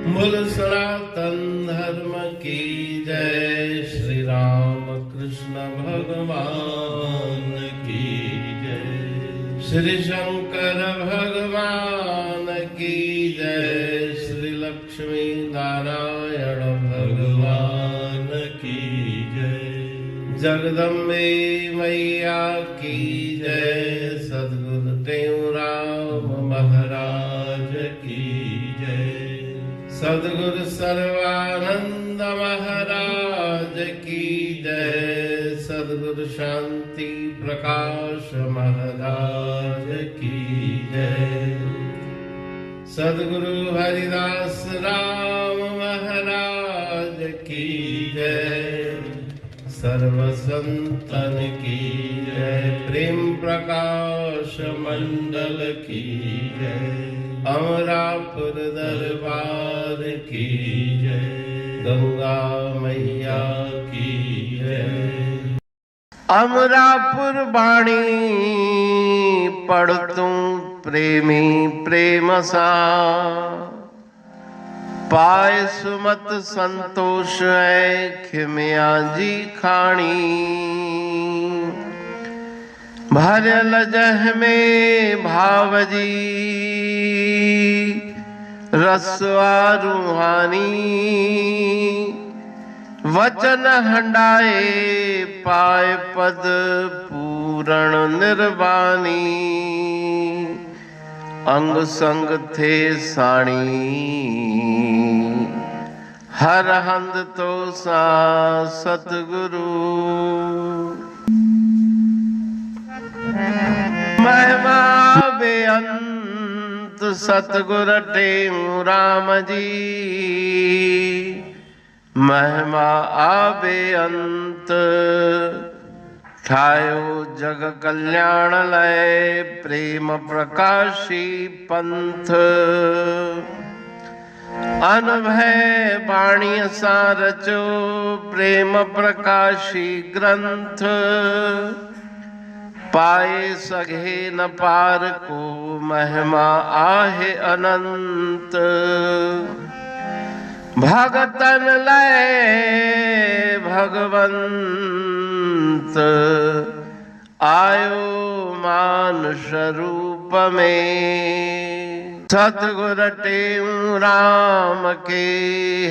बोल सनातन धर्म की जय। श्री राम कृष्ण भगवान की जय। श्री शंकर भगवान की जय। श्री लक्ष्मी नारायण भगवान की जय। जगदम्बे मैया की जय। सद्गुरु राम महाराज की जय। सद्गुरु सर्वानंद महाराज की जय। सद्गुरु शांति प्रकाश महाराज की जय। सद्गुरु हरिदास राम महाराज की जय। सर्व संतन की जय। प्रेम प्रकाश मंडल की जय। अमरापुर दरबार की जय। गंगा मैया की जय। अमरापुर बाणी पढ़तूं प्रेमी प्रेम सा। पाए सुमत संतोष है खिमिया जी खाणी। भरल जह में भावजी रसवा रूहानी। वचन हंडाए पाए पद पूरण निर्वाणी। अंग संग थे साणी हर हंद तो सा सतगुरु। महिमा बेअंत सतगुर टेऊ राम जी। महिमा आबे अंत ठायो जग कल्याण लय। प्रेम प्रकाशी पंथ अनभय बाणी सा रचो। प्रेम प्रकाशी ग्रंथ पाए सघे न पार को। महिमा आहे अनंत भगतन लय भगवंत। आयो मानुष रूप में। सतगुर टेऊ राम के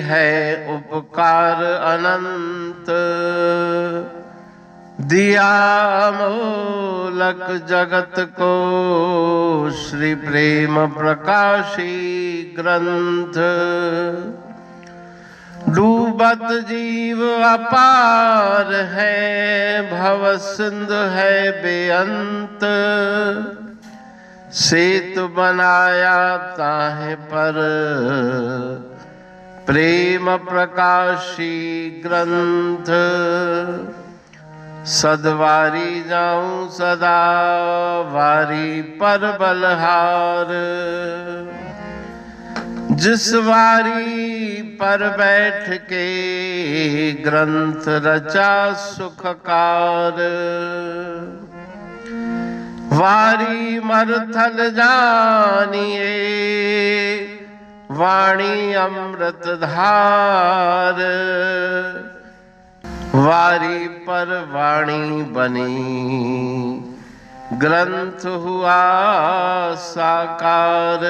है उपकार अनंत। दिया मोलक जगत को श्री प्रेम प्रकाशी ग्रंथ। डूबत जीव अपार है भव सिंधु है बेअंत। सेतु बनाया ताहे पर प्रेम प्रकाशी ग्रंथ। सदवारी जाऊं सदा वारी पर बलहार। जिस वारी पर बैठ के ग्रंथ रचा सुखकार। वारी मरथल जानिए वाणी अमृत धार। वारी पर वाणी बनी ग्रंथ हुआ साकार।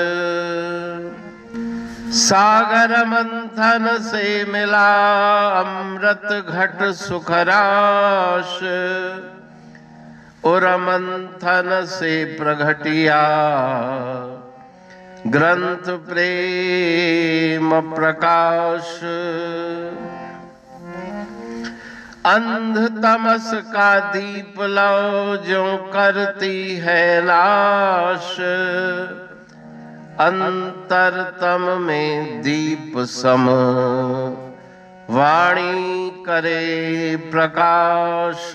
सागर मंथन से मिला अमृत घट सुखराश। और मंथन से प्रगटिया ग्रंथ प्रेम प्रकाश। अंध तमस का दीप लो जो करती है नाश। अंतरतम में दीप सम वाणी करे प्रकाश।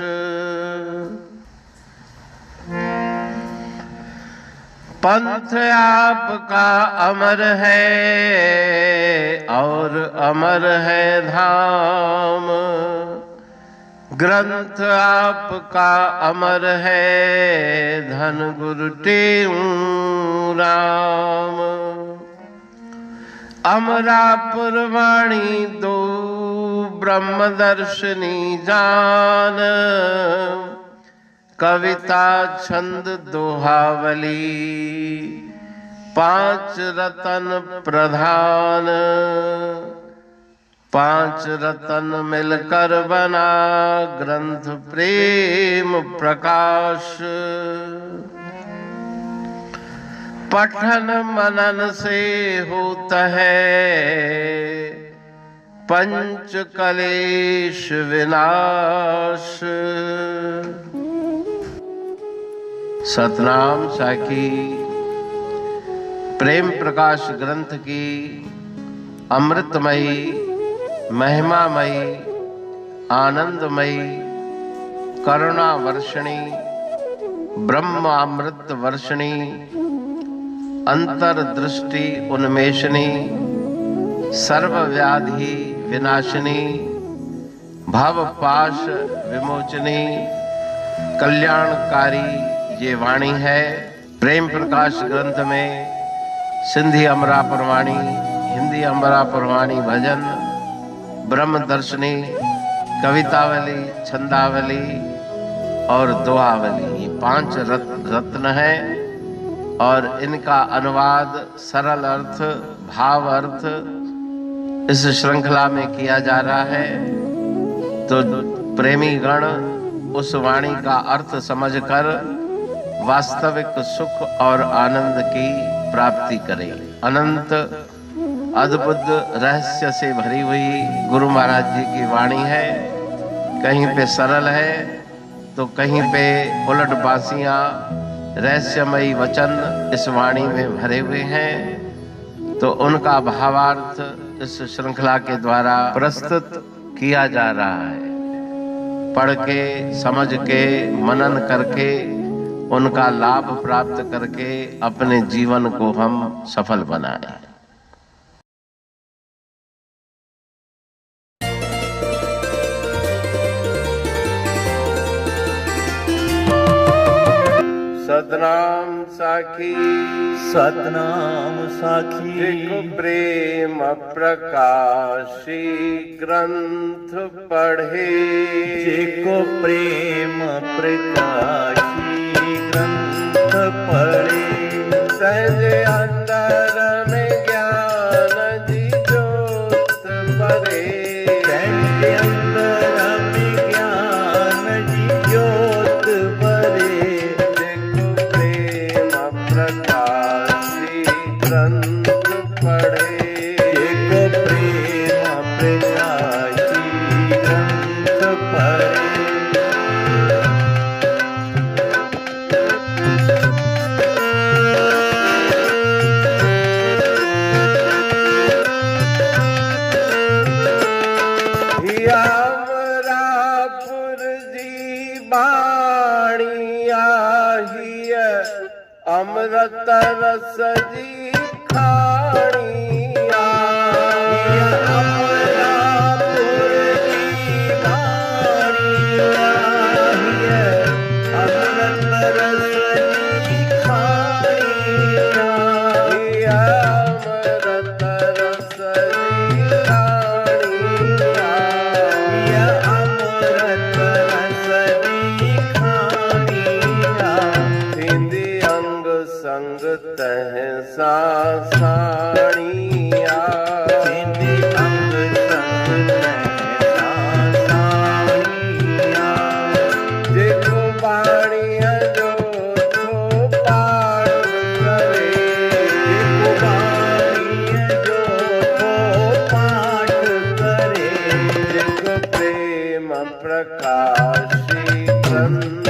पंथ आपका अमर है और अमर है धाम। ग्रंथ आपका अमर है धन गुरु टेऊ राम। अमरापुर वाणी दो ब्रह्मदर्शनी जान, कविता छंद दोहावली पांच रतन प्रधान। पांच रतन मिलकर बना ग्रंथ प्रेम प्रकाश। पठन मनन से होता है पंच कलेश विनाश। सतनाम साखी प्रेम प्रकाश ग्रंथ की अमृतमयी, महिमामयी, आनंदमयी, करुणा वर्षिणी, ब्रह्म अमृत वर्षिणी, अंतर्दृष्टि उन्मेषणी, सर्वव्याधि विनाशिनी, भवपाश विमोचनी, कल्याणकारी ये वाणी है। प्रेम प्रकाश ग्रंथ में सिंधी अमरापुर वाणी, हिंदी अमरापुर वाणी भजन, ब्रह्म दर्शनी, कवितावली, छंदावली और दुआवली, ये पांच रत्न हैं और इनका अनुवाद सरल अर्थ, भाव अर्थ इस श्रृंखला में किया जा रहा है। तो प्रेमी गण उस वाणी का अर्थ समझकर वास्तविक सुख और आनंद की प्राप्ति करें। अनंत अद्भुत रहस्य से भरी हुई गुरु महाराज जी की वाणी है। कहीं पे सरल है तो कहीं पे उलट बासियां, रहस्यमयी वचन इस वाणी में भरे हुए हैं। तो उनका भावार्थ इस श्रृंखला के द्वारा प्रस्तुत किया जा रहा है। पढ़ के, समझ के, मनन करके, उनका लाभ प्राप्त करके अपने जीवन को हम सफल बनाएं। सतनाम साखी, सतनाम साखी, जिको प्रेम प्रकाशी ग्रंथ पढ़े, जिको प्रेम प्रकाशी ग्रंथ पढ़े, सहज अंदर में ज्ञान जी जोत भरे, सहज अंदर में ज्ञान जी जोत भरे, प्रकाशी ग्रंथ पढ़े, जिको प्रेम प्रकाशी ग्रंथ पढ़े। अमरापुर जी बाणी आही अमृत रस जी खाणिया, अमरापुर की वाणी आई है, अमृत रस की खाणिया, अमृत रस जी खाणिया, अमृत रस की खाणिया, हिंदी अंग संग तह साणिया, हिंदी अंग संग साणिया, जिको बाणिया जो तो पाठ करे, जिको बाणी जो तो पाठ करे, जिको प्रेम प्रकाशी ग्रंथ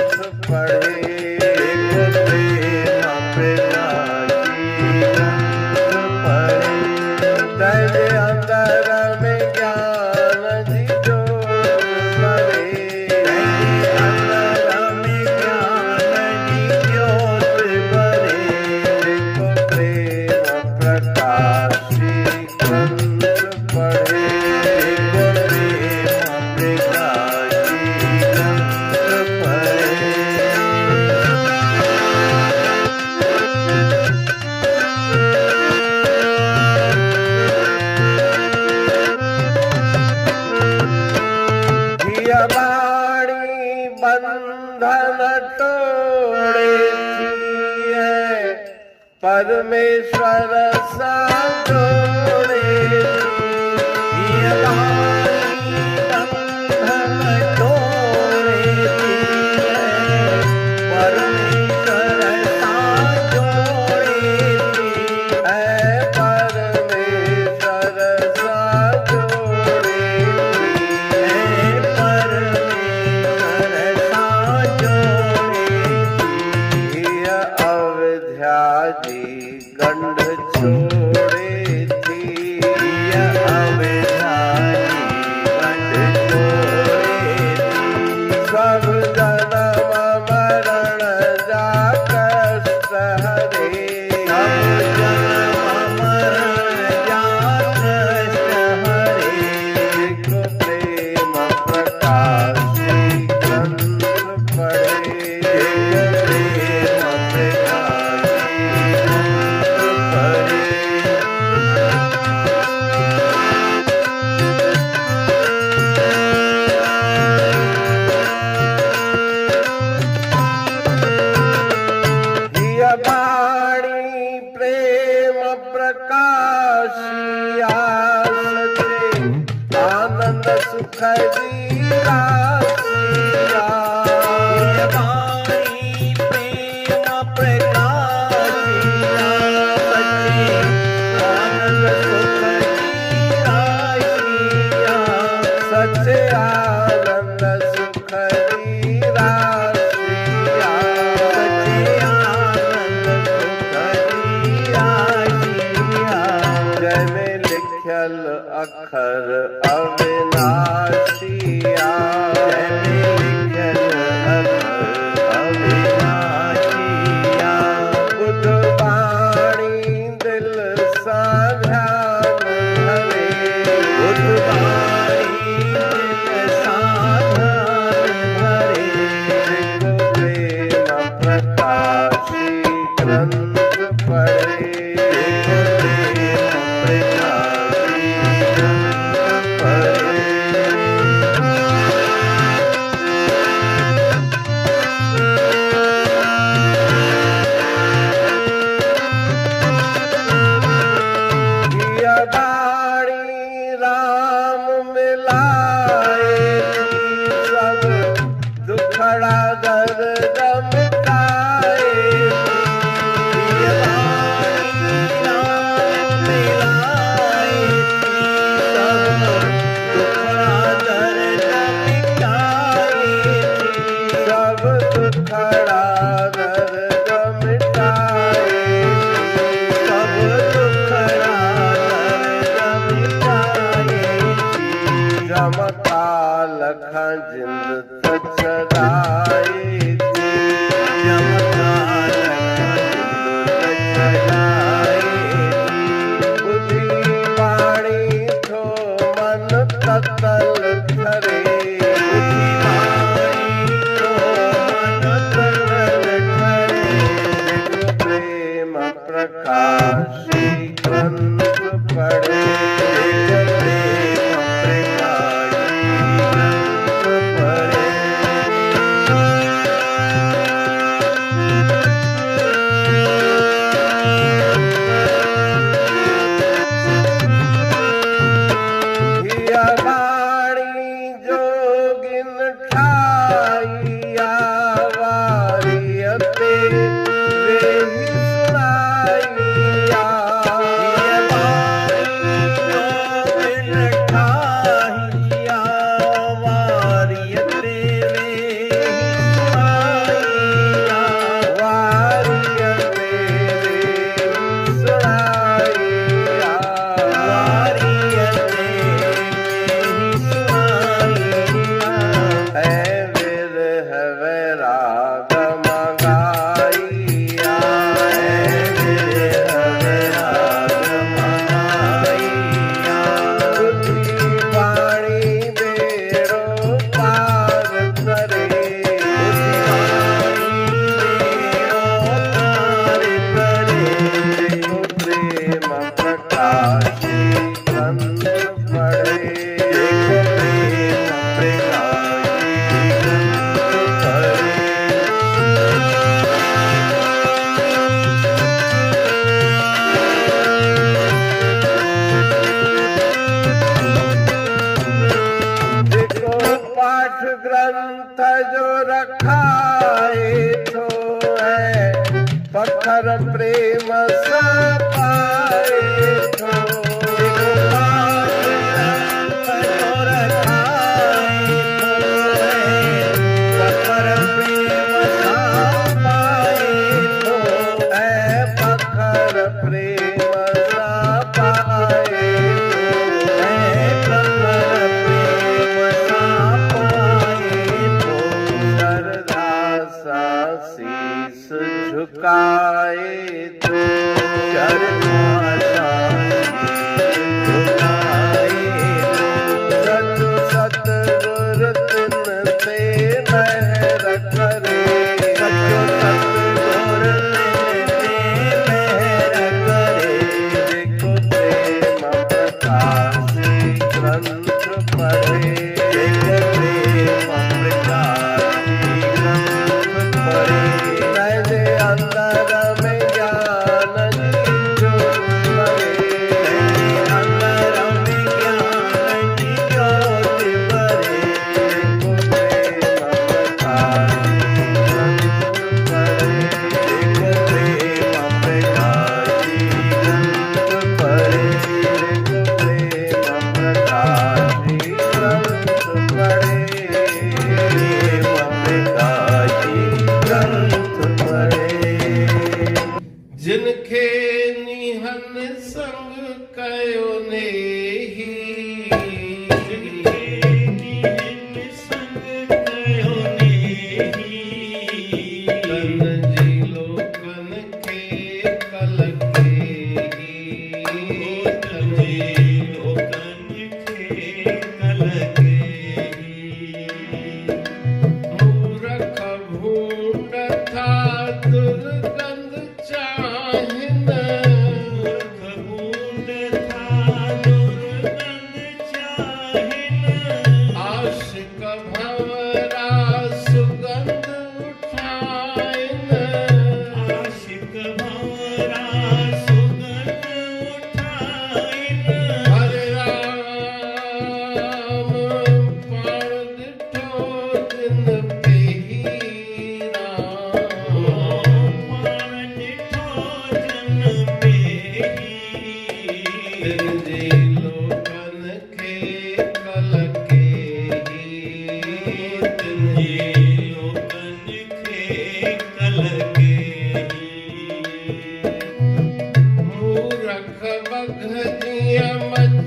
पढ़े, जिको प्रेम प्रकाशी ग्रंथ पढ़े, सहज अंदर में ज्ञान जी जोत भरे, सहज अंदर में ज्ञान जी जोत भरे, जिको प्रेम प्रकाशी ग्रंथ पढ़े, जिको प्रेम प्रकाशी ग्रंथ पढ़े। परमेश्वर सा जोड़े गंढ छोड़े थी सब जन्म मरण जा कष्ट हरे को प्रेम प्रकाशी ग्रंथ पढ़े वाणी प्रेम प्रकाशिया सचे आनंद सुख जीरा वाणी प्रेम प्रकाशिया सचे आनंद सुख जीरा सचे आनंद सुख जीरा लिखल अखर अविनाशिया लिखल अखर अविनाशिया बुध वाणी दिल सा ध्यान धरे बुध वाणी दिल सा ध्यान धरे को प्रेम प्रकाशी ग्रंथ पढ़े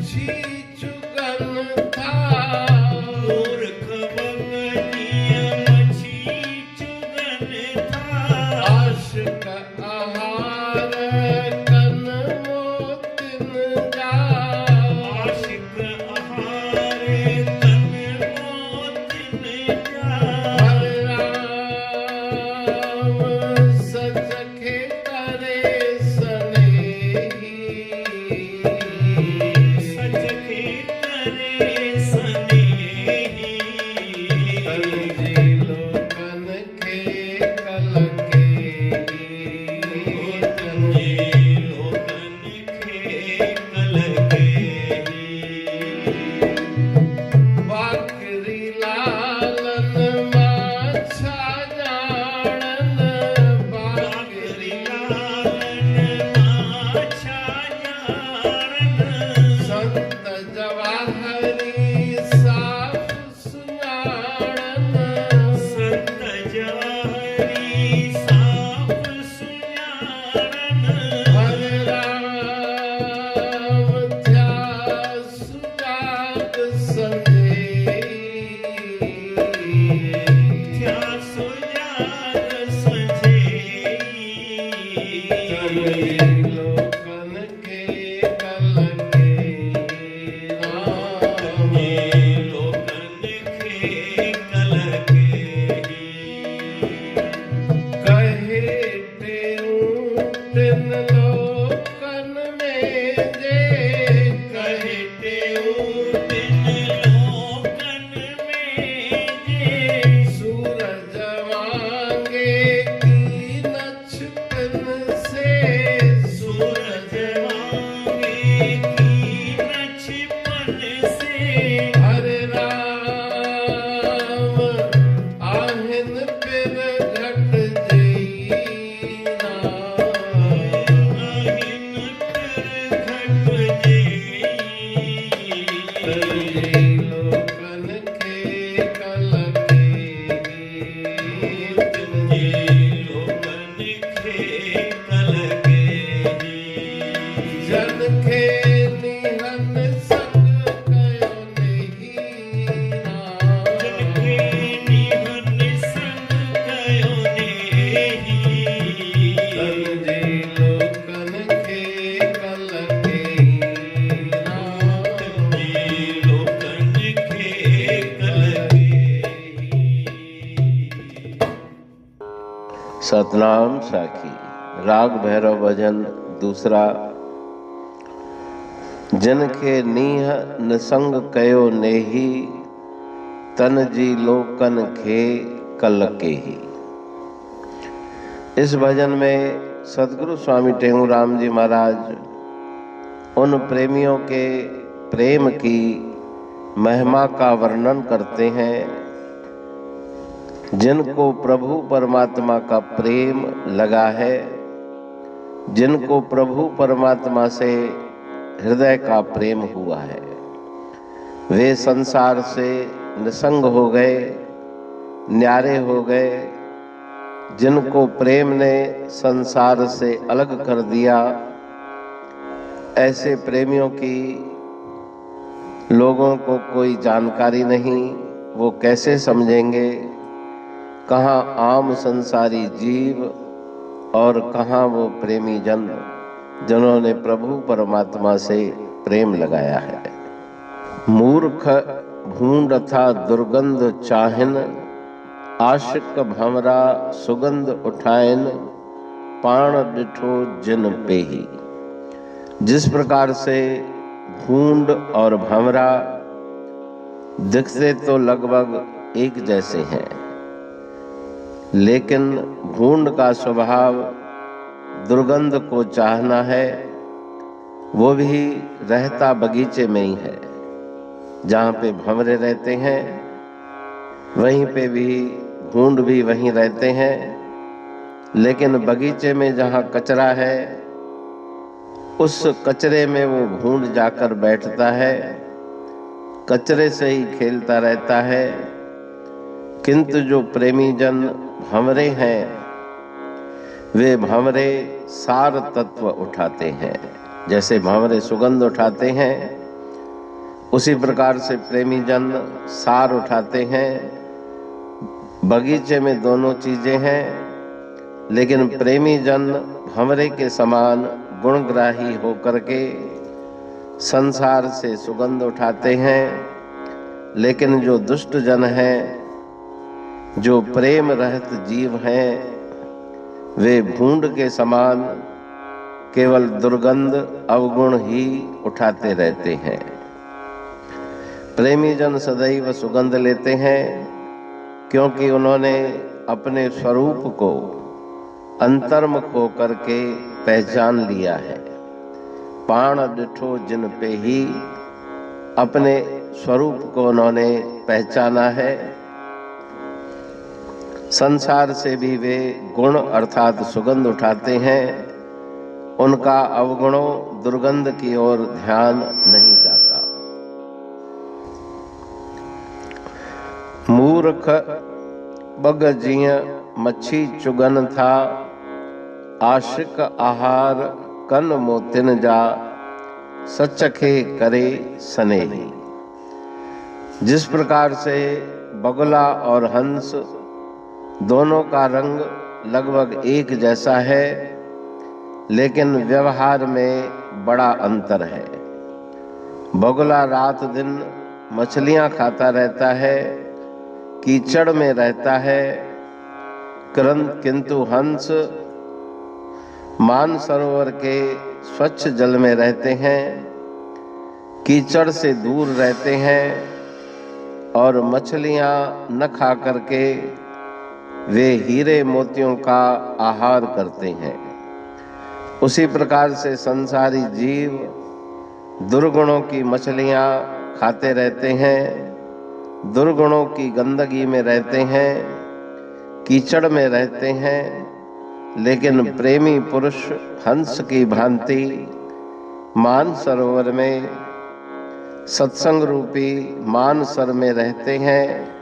मच्छी चुगन था, मूर्ख बगनिया मछी चुगन था। आशिक आहार कन मोतिन जा, आशिक आहार तन मोतिन जा। हरे राम सचखे करे सनेही, सच के करे सनेही। जी लोकन के कलकेही, तंजे लोकन के कलकेही। बाकरी लालन माछा जाणन, बाकरी संत जवाहरी साफ सुनाणन, हरे राम थया सुजाग संदेही, लोकन के कलकेही राम। कहे टेउटिन लोकन में जे, कहे सूरज मांगे की नछपिन से, सूरज हरे राम आहिन पिर घट जई लोकन के जन के निहन संग कयो नहीं जी लोकन के कलकेही सतनाम साखी। राग भैरव भजन दूसरा। जन के नीह निसंग कयो नेही, तन जी लोकन खे कलकेही। इस भजन में सदगुरु स्वामी टेऊराम जी महाराज उन प्रेमियों के प्रेम की महिमा का वर्णन करते हैं जिनको प्रभु परमात्मा का प्रेम लगा है, जिनको प्रभु परमात्मा से हृदय का प्रेम हुआ है। वे संसार से निसंग हो गए, न्यारे हो गए। जिनको प्रेम ने संसार से अलग कर दिया, ऐसे प्रेमियों की लोगों को कोई जानकारी नहीं। वो कैसे समझेंगे कहाँ आम संसारी जीव और कहाँ वो प्रेमी जन जिन्होंने प्रभु परमात्मा से प्रेम लगाया है। मूर्ख भूंड था दुर्गंध चाहिन, आशिक भंवरा सुगंध उठायन, पाण डिठो जिन पेही। जिस प्रकार से भूंड और भंवरा दिखते तो लगभग एक जैसे हैं, लेकिन भूंड का स्वभाव दुर्गंध को चाहना है। वो भी रहता बगीचे में ही है। जहाँ पे भंवरे रहते हैं वहीं पे भी भूंड भी वहीं रहते हैं, लेकिन बगीचे में जहाँ कचरा है उस कचरे में वो भूंड जाकर बैठता है, कचरे से ही खेलता रहता है। किंतु जो प्रेमी जन भंवरे हैं वे भंवरे सार तत्व उठाते हैं। जैसे भंवरे सुगंध उठाते हैं उसी प्रकार से प्रेमी जन सार उठाते हैं। बगीचे में दोनों चीजें हैं, लेकिन प्रेमी जन भंवरे के समान गुणग्राही होकर के संसार से सुगंध उठाते हैं। लेकिन जो दुष्ट जन हैं, जो प्रेम रहित जीव हैं, वे भूंड के समान केवल दुर्गंध अवगुण ही उठाते रहते हैं। प्रेमी जन सदैव सुगंध लेते हैं, क्योंकि उन्होंने अपने स्वरूप को अंतर्मुख होकर के पहचान लिया है। पाण डिठो जिन पे ही अपने स्वरूप को उन्होंने पहचाना है। संसार से भी वे गुण अर्थात सुगंध उठाते हैं। उनका अवगुणों दुर्गंध की ओर ध्यान नहीं जाता। मूर्ख बग जिय मच्छी चुगन था, आशिक आहार कन मोतिन जा, सचखे करे सनेही। जिस प्रकार से बगुला और हंस दोनों का रंग लगभग एक जैसा है, लेकिन व्यवहार में बड़ा अंतर है। बगुला रात दिन मछलियां खाता रहता है, कीचड़ में रहता है, किंतु हंस मानसरोवर के स्वच्छ जल में रहते हैं, कीचड़ से दूर रहते हैं और मछलियां न खा करके वे हीरे मोतियों का आहार करते हैं। उसी प्रकार से संसारी जीव दुर्गुणों की मछलियां खाते रहते हैं, दुर्गुणों की गंदगी में रहते हैं, कीचड़ में रहते हैं। लेकिन प्रेमी पुरुष हंस की भांति मानसरोवर में सत्संग रूपी मानसर में रहते हैं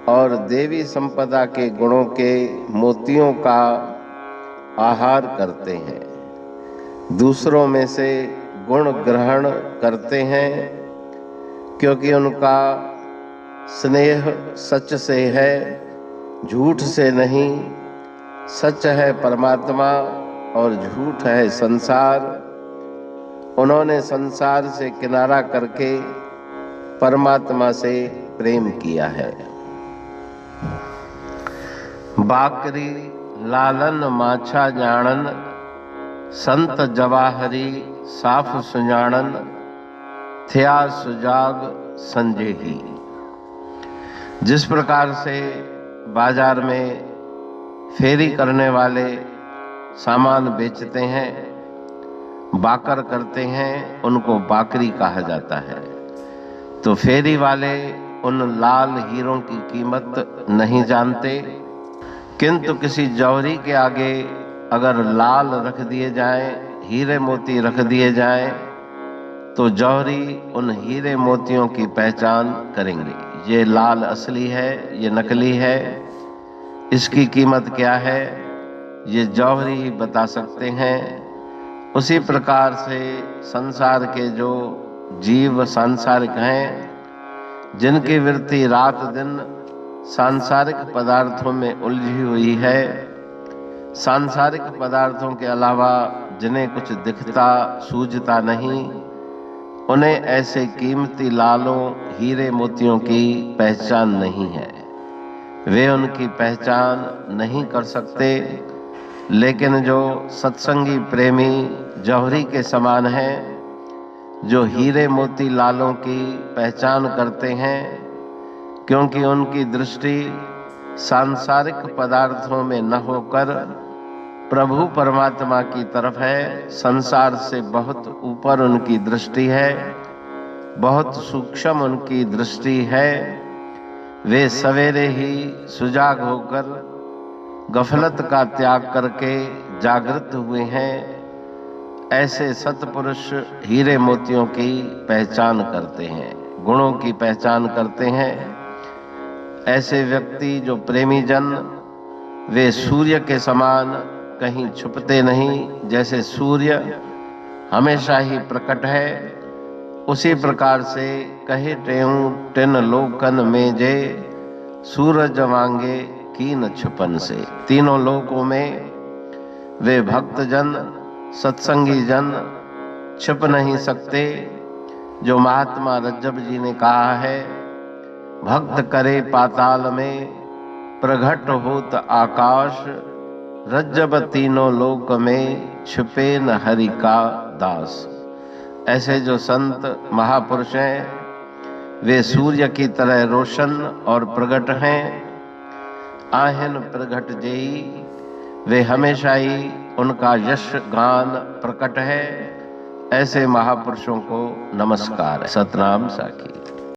और देवी संपदा के गुणों के मोतियों का आहार करते हैं। दूसरों में से गुण ग्रहण करते हैं, क्योंकि उनका स्नेह सच से है, झूठ से नहीं। सच है परमात्मा और झूठ है संसार। उन्होंने संसार से किनारा करके परमात्मा से प्रेम किया है। बाकरी लालन माछा जाणन, संत जवाहरी साफ सुजाणन, थया सुजाग संजेही। जिस प्रकार से बाजार में फेरी करने वाले सामान बेचते हैं, बाकर करते हैं, उनको बाकरी कहा जाता है। तो फेरी वाले उन लाल हीरों की कीमत नहीं जानते, किंतु किसी जौहरी के आगे अगर लाल रख दिए जाएं, हीरे मोती रख दिए जाएं, तो जौहरी उन हीरे मोतियों की पहचान करेंगे। ये लाल असली है, ये नकली है, इसकी कीमत क्या है, ये जौहरी ही बता सकते हैं। उसी प्रकार से संसार के जो जीव सांसारिक हैं, जिनकी वृत्ति रात दिन सांसारिक पदार्थों में उलझी हुई है, सांसारिक पदार्थों के अलावा जिन्हें कुछ दिखता सूझता नहीं, उन्हें ऐसे कीमती लालों हीरे मोतियों की पहचान नहीं है। वे उनकी पहचान नहीं कर सकते। लेकिन जो सत्संगी प्रेमी जौहरी के समान हैं, जो हीरे मोती लालों की पहचान करते हैं, क्योंकि उनकी दृष्टि सांसारिक पदार्थों में न होकर प्रभु परमात्मा की तरफ है। संसार से बहुत ऊपर उनकी दृष्टि है, बहुत सूक्ष्म उनकी दृष्टि है। वे सवेरे ही सुजाग होकर गफलत का त्याग करके जागृत हुए हैं। ऐसे सत्पुरुष हीरे मोतियों की पहचान करते हैं, गुणों की पहचान करते हैं। ऐसे व्यक्ति जो प्रेमी जन, वे सूर्य के समान कहीं छुपते नहीं। जैसे सूर्य हमेशा ही प्रकट है, उसी प्रकार से कहे टेऊं टिन लोकन में जे सूरज मांगे कीन छुपन से। तीनों लोकों में वे भक्त जन सत्संगी जन छिप नहीं सकते। जो महात्मा रज्जब जी ने कहा है, भक्त करे पाताल में प्रगट होत आकाश, रज्जब तीनों लोक में छिपे न हरि का दास। ऐसे जो संत महापुरुष हैं वे सूर्य की तरह रोशन और प्रगट हैं। आहन प्रगट जेई, वे हमेशा ही उनका यश गान प्रकट है। ऐसे महापुरुषों को नमस्कार है। सतनाम साखी।